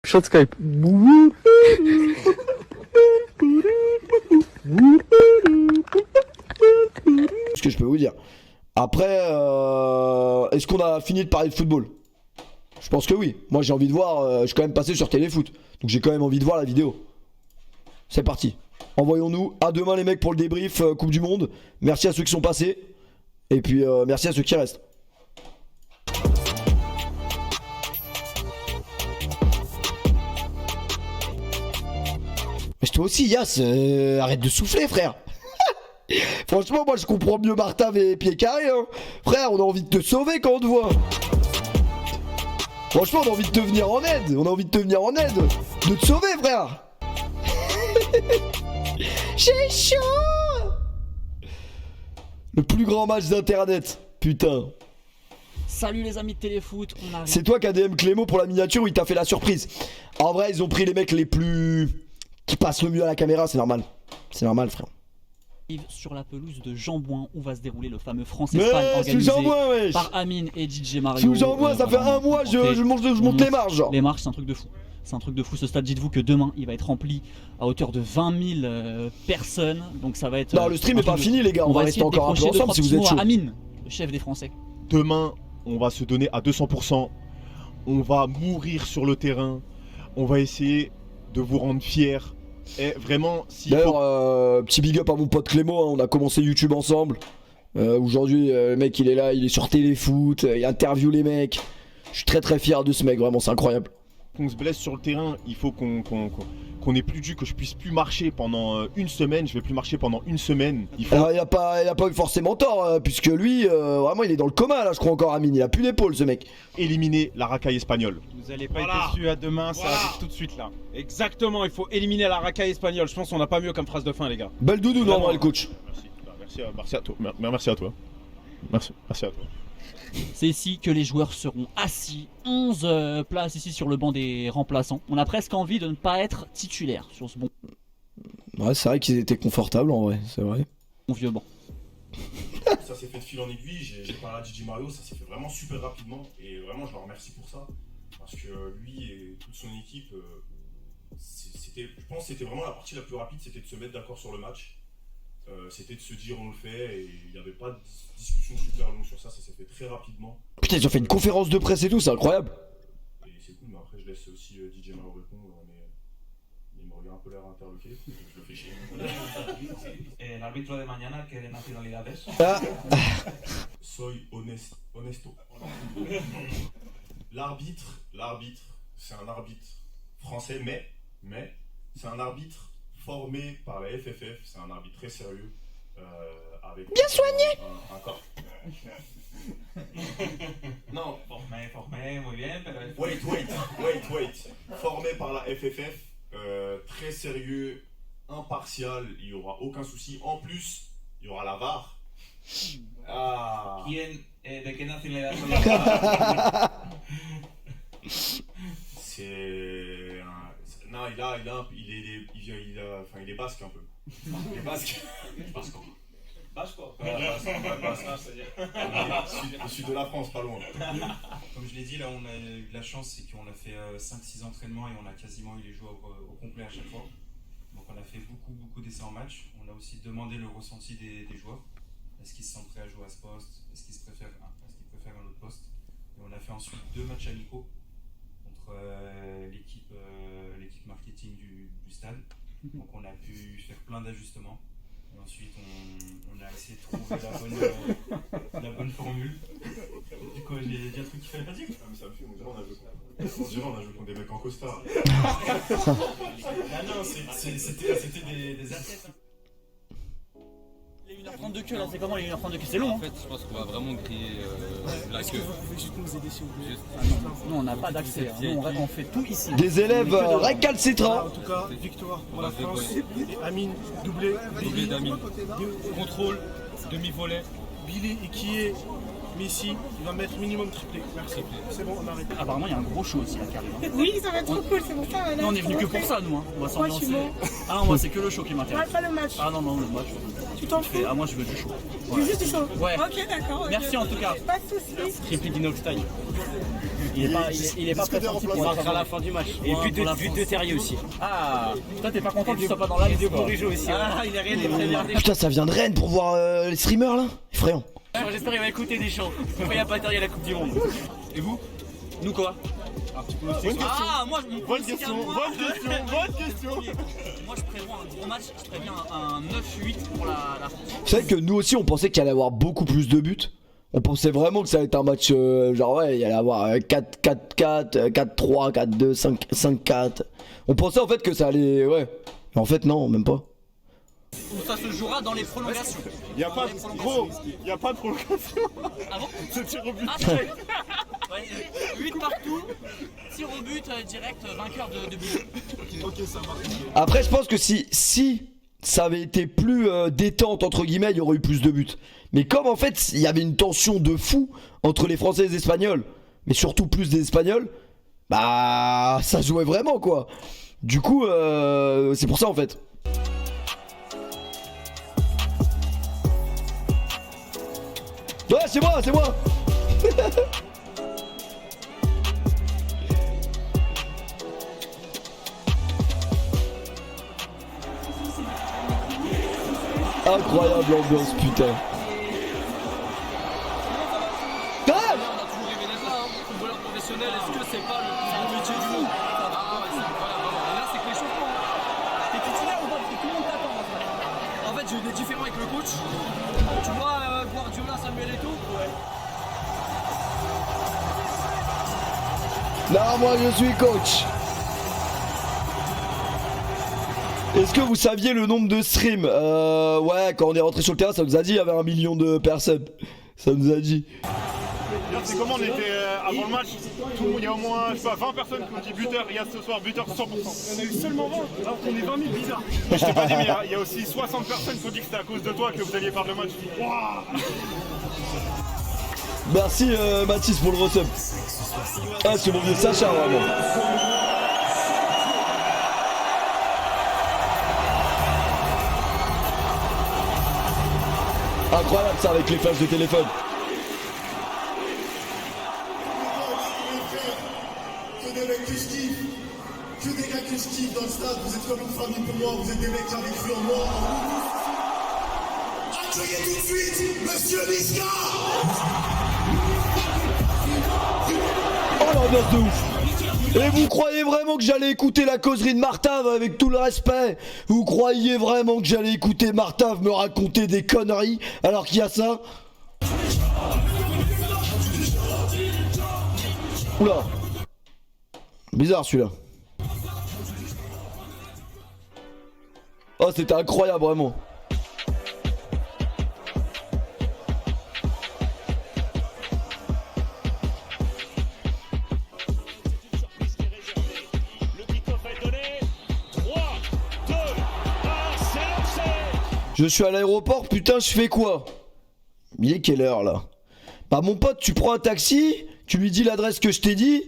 Shot Skype. Ce que je peux vous dire. Après, est-ce qu'on a fini de parler de football? Je pense que oui. Moi j'ai envie de voir, je suis quand même passé sur Téléfoot. Donc j'ai quand même envie de voir la vidéo. C'est parti. Envoyons-nous. À demain les mecs pour le débrief Coupe du Monde. Merci à ceux qui sont passés. Et puis merci à ceux qui restent. Mais toi aussi Yas, arrête de souffler frère. Franchement moi je comprends mieux Martin et Pied Carré hein. Frère on a envie de te sauver quand on te voit. Franchement on a envie de te venir en aide. On a envie de te venir en aide. De te sauver frère. J'ai chaud. Le plus grand match d'internet. Putain. Salut les amis de Téléfoot, on arrive. C'est toi qui as DM Clément pour la miniature où il t'a fait la surprise. En vrai ils ont pris les mecs les plus... qui passent le mieux à la caméra, c'est normal. C'est normal frère. Sur la pelouse de Jambouin où va se dérouler le fameux France-Espagne organisé par Amine et DJ Mario. Sous Jambouin, ça fait un mois je monte les marges genre. Les marges c'est un truc de fou. C'est un truc de fou ce stade, dites-vous que demain il va être rempli à hauteur de 20 000 personnes. Donc ça va être... Non le stream est pas fini les gars, on va rester encore un peu ensemble si vous êtes chaud. Amine, le chef des Français. Demain on va se donner à 200%. On va mourir sur le terrain. On va essayer de vous rendre fiers. Et vraiment, si d'ailleurs, petit big up à mon pote Clément, hein, on a commencé YouTube ensemble. Aujourd'hui, le mec il est là, il est sur Téléfoot, il interview les mecs. Je suis très fier de ce mec, vraiment, c'est incroyable. qu'on se blesse sur le terrain, il faut qu'on ait plus dû, que je puisse plus marcher pendant une semaine. Je vais plus marcher pendant une semaine. Il faut... Alors il a pas eu forcément tort, puisque lui, vraiment il est dans le coma là, je crois encore Amine. Il a plus d'épaule ce mec. Éliminer la racaille espagnole. Vous allez pas être déçus à demain, ça arrive tout de suite là. Exactement, il faut éliminer la racaille espagnole. Je pense qu'on n'a pas mieux comme phrase de fin les gars. Belle doudou non le coach. Merci à toi. Merci à toi. Merci à toi. C'est ici que les joueurs seront assis, 11 places ici sur le banc des remplaçants. On a presque envie de ne pas être titulaire sur ce bon Ouais c'est vrai qu'ils étaient confortables en vrai, c'est vrai. Mon vieux banc. Ça s'est fait de fil en aiguille, j'ai parlé à DJ Mario, ça s'est fait vraiment super rapidement et vraiment je le remercie pour ça. Parce que lui et toute son équipe, je pense que c'était vraiment la partie la plus rapide, c'était de se mettre d'accord sur le match. C'était de se dire on le fait et il n'y avait pas de discussion super longue sur ça, ça s'est fait très rapidement. Putain ils ont fait une conférence de presse et tout, c'est incroyable. Et c'est cool, mais après je laisse aussi DJ Mario répondre, mais il me regarde un peu l'air interloqué, je le fais chier. L'arbitre de mañana, ¿qué nacionalidad es? Soy honesto. L'arbitre, c'est un arbitre français, mais c'est un arbitre formé par la FFF, c'est un arbitre très sérieux, avec bien soigné un corps. Non. Formé, muy bien, pero... Wait. Formé par la FFF, très sérieux, impartial, il n'y aura aucun souci. En plus, il y aura la VAR. Ah. ¿De qué nacionalidad son las VAR? C'est... Non, il est basque un peu. Il est basque. Basco. Le sud de la France, pas loin. Comme je l'ai dit, là on a eu de la chance, c'est qu'on a fait 5-6 entraînements et on a quasiment eu les joueurs au complet à chaque fois. Donc on a fait beaucoup d'essais en match. On a aussi demandé le ressenti des joueurs. Est-ce qu'ils se sentent prêts à jouer à ce poste? Est-ce qu'ils préfèrent un autre poste? Et on a fait ensuite 2 matchs amicaux contre l'équipe marketing du stade. Donc on a pu faire plein d'ajustements. Et ensuite on a essayé de trouver la bonne formule. Du coup j'ai dit un truc qu'il fallait pas dire. Ah mais ça me fait, on dirait on a joué contre des mecs en costard. Non, c'était des athlètes. Les 1h30 de queue là, c'est comment les 1h30 de queue? C'est long En fait, je pense qu'on va vraiment griller la queue. Vous pouvez juste nous aider s'il vous plaît. Non, on n'a pas d'accès, nous on fait tout ici. Des élèves récalcitrants. En tout cas, victoire pour la France. Amine, doublé d'Amine. Contrôle, demi-volet. Billy et qui est Messi, il va mettre minimum triplé. Merci. C'est bon, on arrête. Apparemment il y a un gros show aussi là qui arrive. Oui, ça va être trop cool, c'est pour ça. Non, on est venu que pour ça nous, hein. On va Moi, je s'ambiancer. suis bon. Ah non, moi c'est que le show qui m'intéresse. Pas le match. Ah non, le match. Tu t'en fous? Ah moi je veux du show. Tu veux juste du show? Ouais. Ok, d'accord. Merci en tout cas. Pas de soucis. Triple d'Inox Time. Il est pas très sorti pour à la fin du match. Et but de Terrier aussi. Ah, toi t'es pas content que tu sois pas dans la Et de liste quoi. Bourigeau aussi. Ah, il est rien des premières. Putain, ça vient de Rennes pour voir les streamers là. Effrayant. J'espère qu'il va écouter Deschamps. Pourquoi il n'y a pas Terrier à la Coupe du Monde? Et vous? Nous quoi? Ah, moi je Bonne question. Moi je prévois un gros match, je préviens un 9-8 pour la France. Vous savez que nous aussi on pensait qu'il allait avoir beaucoup plus de buts. On pensait vraiment que ça allait être un match genre ouais, il allait avoir 4-4-4, 4-3, 4-2, 5-4. On pensait en fait que ça allait ouais. Mais en fait non, même pas. Ça se jouera dans les prolongations. Il y a pas de prolongation. Ah bon? Ce tir au but. Ah, c'est vrai. 8 partout, tir au but direct, vainqueur de but. Après je pense que si ça avait été plus détente entre guillemets, il y aurait eu plus de buts. Mais comme en fait il y avait une tension de fou entre les Français et les Espagnols, mais surtout plus des Espagnols, bah ça jouait vraiment quoi. Du coup c'est pour ça en fait. Ouais c'est moi. Incroyable ambiance putain. On a toujours rêvé d'être là, footballeur professionnel, est-ce que c'est pas le plus beau métier du monde? Ah ouais, c'est incroyable. Et là, c'est que l'échauffement. T'es titulaire ou pas? Parce que tout le monde t'attend. En fait, j'ai eu des différends avec le coach. Tu vois, Guardiola, Samuel et tout. Ouais. Non, moi je suis coach. Est-ce que vous saviez le nombre de streams? Ouais, quand on est rentré sur le terrain, ça nous a dit il y avait 1 million de personnes. Ça nous a dit. C'est comment on était avant le match? Il y a au moins je sais pas, 20 personnes qui ont dit buteur. Il y a ce soir buteur 100%. On a eu seulement 20 alors qu'on est 20 000 bizarres. Mais je t'ai pas dit, mais il y a aussi 60 personnes qui ont dit que c'était à cause de toi que vous alliez perdre le match. Wow. Merci Mathis pour le resub. Ah, c'est mon vieux Sacha vraiment. Incroyable ça avec les flashs de téléphone. Que des mecs que je kiffe, que des gars que je kiffe dans le stade, vous êtes comme une famille pour moi, vous êtes des mecs qui avaient cru en moi. Accueillez tout de suite Monsieur Niska. Oh l'ambiance de ouf. Et vous croyez vraiment que j'allais écouter la causerie de Martave avec tout le respect? Vous croyez vraiment que j'allais écouter Martave me raconter des conneries alors qu'il y a ça? Oula. Bizarre celui-là. Oh c'était incroyable vraiment. Je suis à l'aéroport, putain, je fais quoi? Il est quelle heure là? Bah mon pote, tu prends un taxi, tu lui dis l'adresse que je t'ai dit,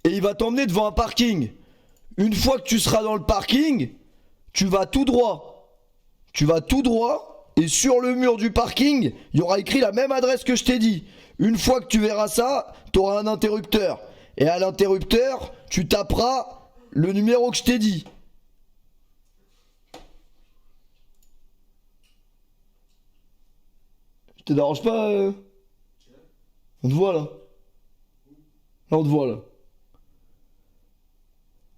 et il va t'emmener devant un parking. Une fois que tu seras dans le parking, tu vas tout droit. Tu vas tout droit, et sur le mur du parking, il y aura écrit la même adresse que je t'ai dit. Une fois que tu verras ça, tu auras un interrupteur. Et à l'interrupteur, tu taperas le numéro que je t'ai dit. Je te dérange pas On te voit là. Là on te voit là.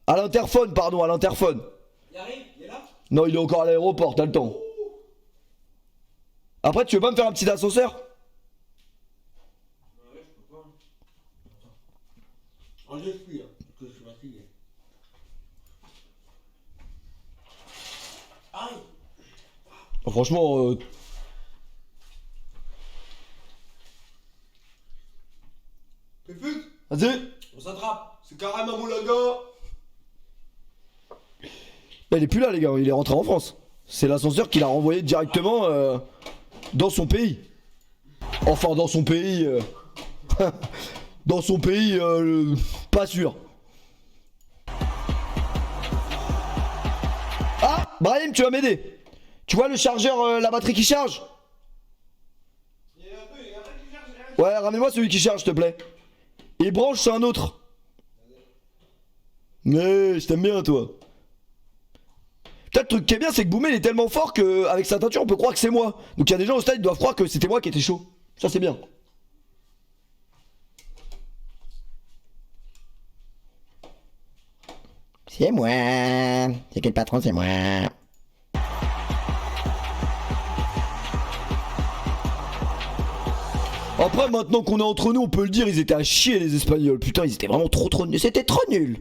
À l'interphone, pardon, à l'interphone. Il arrive, il est là? Non, il est encore à l'aéroport, t'as le temps. Après, tu veux pas me faire un petit ascenseur? Ouais, je peux pas. Oh, je suis, que je suis fatigué. Aïe. Franchement, vas-y. On s'attrape. C'est carrément mon logo. Il est plus là les gars, il est rentré en France. C'est l'ascenseur qui l'a renvoyé directement dans son pays. Enfin dans son pays. Dans son pays, pas sûr. Ah, Brahim, tu vas m'aider. Tu vois le chargeur, la batterie qui charge? Ouais, ramène-moi celui qui charge, s'il te plaît. Et Branche, c'est un autre. Ouais, je t'aime bien, toi. Putain, le truc qui est bien, c'est que Boumé, il est tellement fort qu'avec sa teinture, on peut croire que c'est moi. Donc il y a des gens au stade, ils doivent croire que c'était moi qui étais chaud. Ça, c'est bien. C'est moi. C'est quel patron, c'est moi. Après, maintenant qu'on est entre nous, on peut le dire, ils étaient à chier, les Espagnols. Putain, ils étaient vraiment trop nuls. C'était trop nul.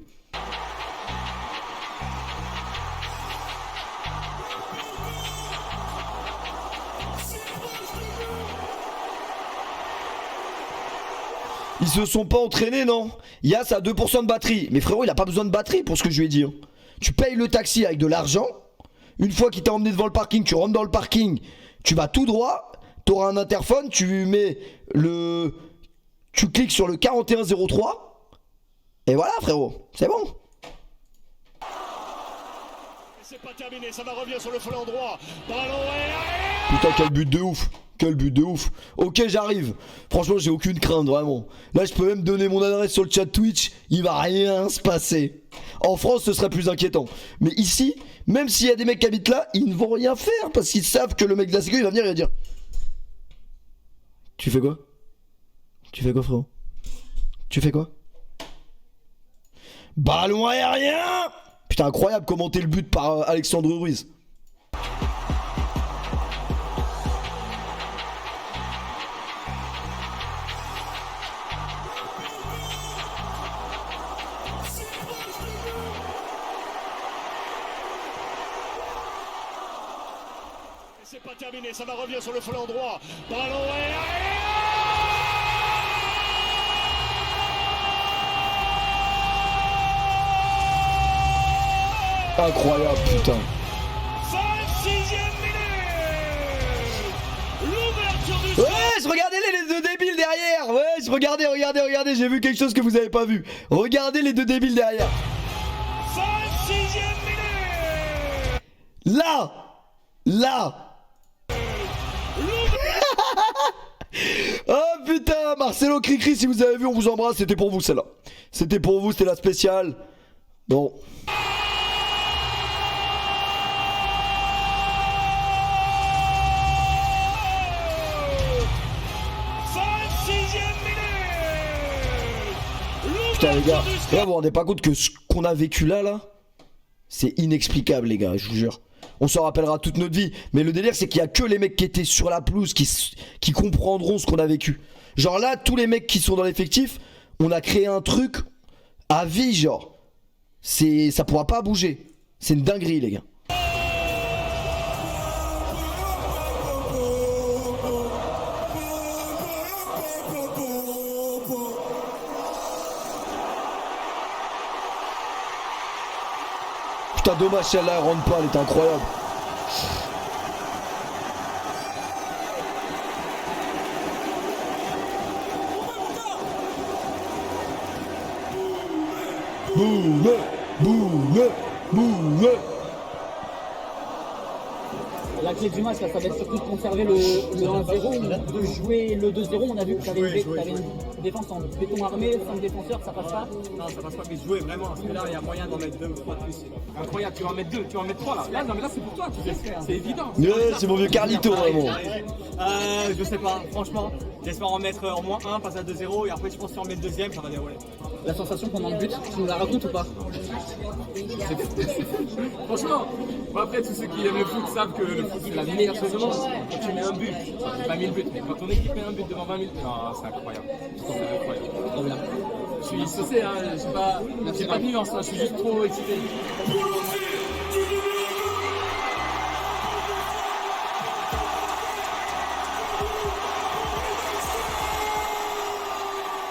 Ils se sont pas entraînés, non? Yass a 2% de batterie. Mais frérot, il a pas besoin de batterie pour ce que je lui ai dit. Hein. Tu payes le taxi avec de l'argent. Une fois qu'il t'a emmené devant le parking, tu rentres dans le parking. Tu vas tout droit. T'auras un interphone. Tu mets le... Tu cliques sur le 4103. Et voilà, frérot. C'est bon. C'est pas terminé. Ça va revenir sur le flanc droit. Ballon Putain, quel but de ouf. Quel but de ouf. Ok, j'arrive. Franchement, j'ai aucune crainte, vraiment. Là, je peux même donner mon adresse sur le chat Twitch. Il va rien se passer. En France, ce serait plus inquiétant. Mais ici, même s'il y a des mecs qui habitent là, ils ne vont rien faire parce qu'ils savent que le mec de la sécurité, il va venir et il va dire: tu fais quoi? Tu fais quoi, frérot? Tu fais quoi? Ballon aérien! Putain, incroyable, commenter le but par Alexandre Ruiz. C'est pas terminé, ça va revenir sur le flanc droit. Ballon Incroyable, putain. 26e minute. L'ouverture du Ouais, regardez les deux débiles derrière. Ouais, regardez, j'ai vu quelque chose que vous avez pas vu. Regardez les deux débiles derrière. 26e minute. Là. Oh putain, Marcelo Cricri, si vous avez vu, on vous embrasse. C'était pour vous celle-là. C'était pour vous, c'était la spéciale. Bon. Putain les gars, là vous vous rendez pas compte que ce qu'on a vécu là, c'est inexplicable les gars, je vous jure. On s'en rappellera toute notre vie. Mais le délire c'est qu'il y a que les mecs qui étaient sur la pelouse qui comprendront ce qu'on a vécu. Genre là, tous les mecs qui sont dans l'effectif, on a créé un truc à vie genre. Ça pourra pas bouger. C'est une dinguerie les gars. Putain, dommage celle-là, elle rentre pas, elle est incroyable. Boum, boum, boum. La clé du match, là, ça va être surtout de conserver le 1-0, de jouer le 2-0. On a vu que tu avais une défense en béton armé, 5 défenseurs, ça passe pas. Non, ça passe pas, mais jouer vraiment. Parce que là, il y a moyen d'en mettre 2 ou 3 de plus. Incroyable, tu vas en mettre 2, tu vas en mettre 3 là. Non, mais là, c'est pour toi, c'est évident. Ouais, c'est mon vieux Carlito, vraiment. Je sais pas, franchement. J'espère en mettre au moins 1, passer à 2-0. Et après, je pense que en mettre deuxième, ça va dérouler. La sensation pendant le but, tu nous la racontes ou pas? Franchement, après, tous ceux qui aiment le foot savent que le foot, c'est la meilleure chose au monde. Quand tu mets un but, pas 1000 buts, mais quand ton équipe met un but devant 20 000, non, c'est incroyable. C'est incroyable. Trop bien. Je suis saucé, hein, j'ai pas de nuance, hein, je suis juste trop excité.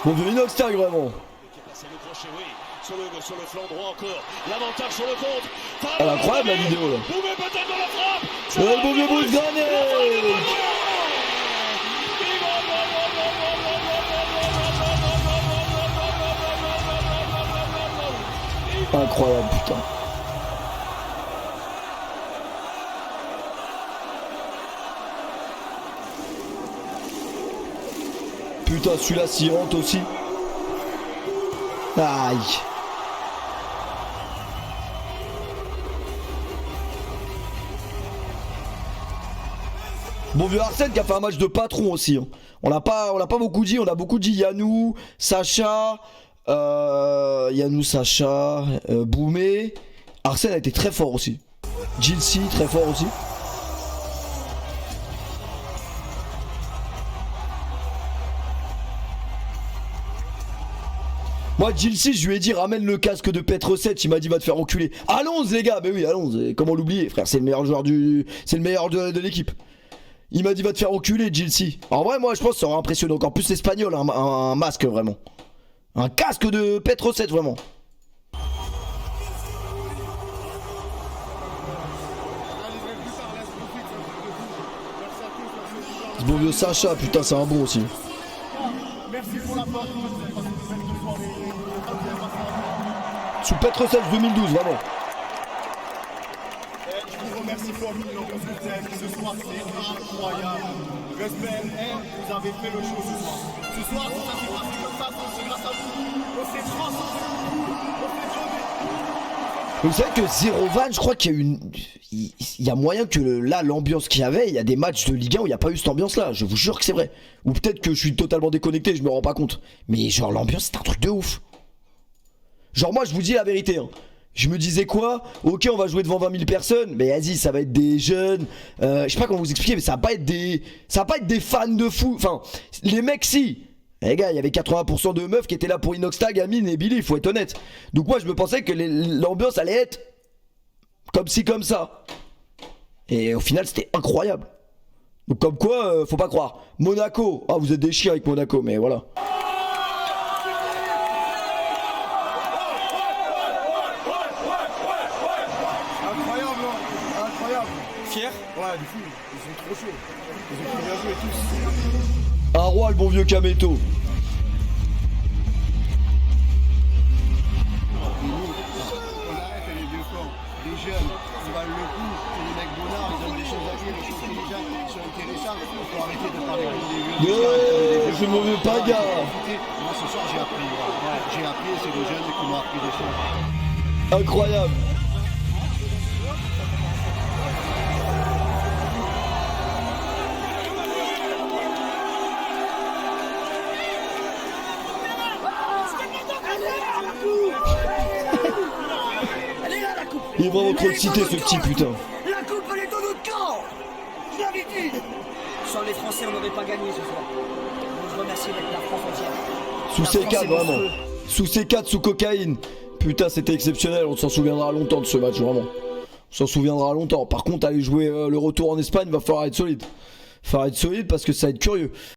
Mon vieux Inox tag vraiment. Sur le flanc droit encore, l'avantage sur le contre. Elle est incroyable la vidéo là. Boumé peut-être dans la frappe. Ouais, bon vieux bout de grenade. Incroyable putain. Putain celui-là s'y rentre aussi. Aïe. Bon vieux Arsène qui a fait un match de patron aussi. Hein. On l'a pas beaucoup dit. On a beaucoup dit Yannou, Sacha, Boumé. Arsène a été très fort aussi. Gilsi très fort aussi. Moi, Gilsi, je lui ai dit ramène le casque de Petr7, il m'a dit va te faire enculer. Allons les gars, mais oui, allons, comment l'oublier frère, c'est le meilleur joueur c'est le meilleur de l'équipe. Il m'a dit va te faire enculer Gilsi. En vrai, moi je pense que ça aurait impressionné encore plus l'Espagnol, un masque vraiment. Un casque de Petr7 vraiment. Ce bon vieux Sacha, putain c'est un bon aussi. Merci pour la porte. Sous Petr7 2012, vraiment. Je vous remercie pour l'ambiance que vous avez mis ce soir, c'est incroyable. Respect, vous avez fait le show ce soir. Ce soir, si ça s'est passé comme ça, c'est grâce à vous. On s'est transcendé, on s'est donné. Vous savez que 0 van, je crois qu'il y a une. Il y a moyen que là, l'ambiance qu'il y avait, il y a des matchs de Ligue 1 où il n'y a pas eu cette ambiance-là. Je vous jure que c'est vrai. Ou peut-être que je suis totalement déconnecté, je me rends pas compte. Mais genre, l'ambiance, c'est un truc de ouf. Genre moi je vous dis la vérité hein. Je me disais quoi? Ok on va jouer devant 20 000 personnes. Mais vas-y ça va être des jeunes je sais pas comment vous expliquer. Mais ça va pas être des fans de fou. Enfin les mecs si. Les gars il y avait 80% de meufs qui étaient là pour Inoxtag, Amine et Billy. Il faut être honnête. Donc moi je me pensais que l'ambiance allait être comme ci comme ça. Et au final c'était incroyable. Donc comme quoi faut pas croire. Monaco. Ah vous êtes des chiens avec Monaco. Mais voilà. Ouais, du coup, ils sont trop chauds. Ils ont trop bien joué tous. Un roi, le bon vieux Kameto. On arrête les deux camps. Les jeunes, ils valent le coup. Les mecs bonnards, ils ont des choses à dire, des choses intelligentes, des choses intéressantes. Il faut arrêter de parler comme des vieux. Je me veux pas, gars. Moi, ce soir, j'ai appris. J'ai appris, c'est des jeunes qui m'ont appris des choses. Incroyable. Il est vraiment trop excité ce petit putain. La coupe elle est dans notre camp. Je l'avais dit. Sans les Français on n'aurait pas gagné ce soir. Donc je remercie la France entière. Sous C4 vraiment. Sous C4, sous cocaïne. Putain c'était exceptionnel, on s'en souviendra longtemps de ce match vraiment. On s'en souviendra longtemps. Par contre aller jouer le retour en Espagne va falloir être solide. Falloir être solide parce que ça va être curieux.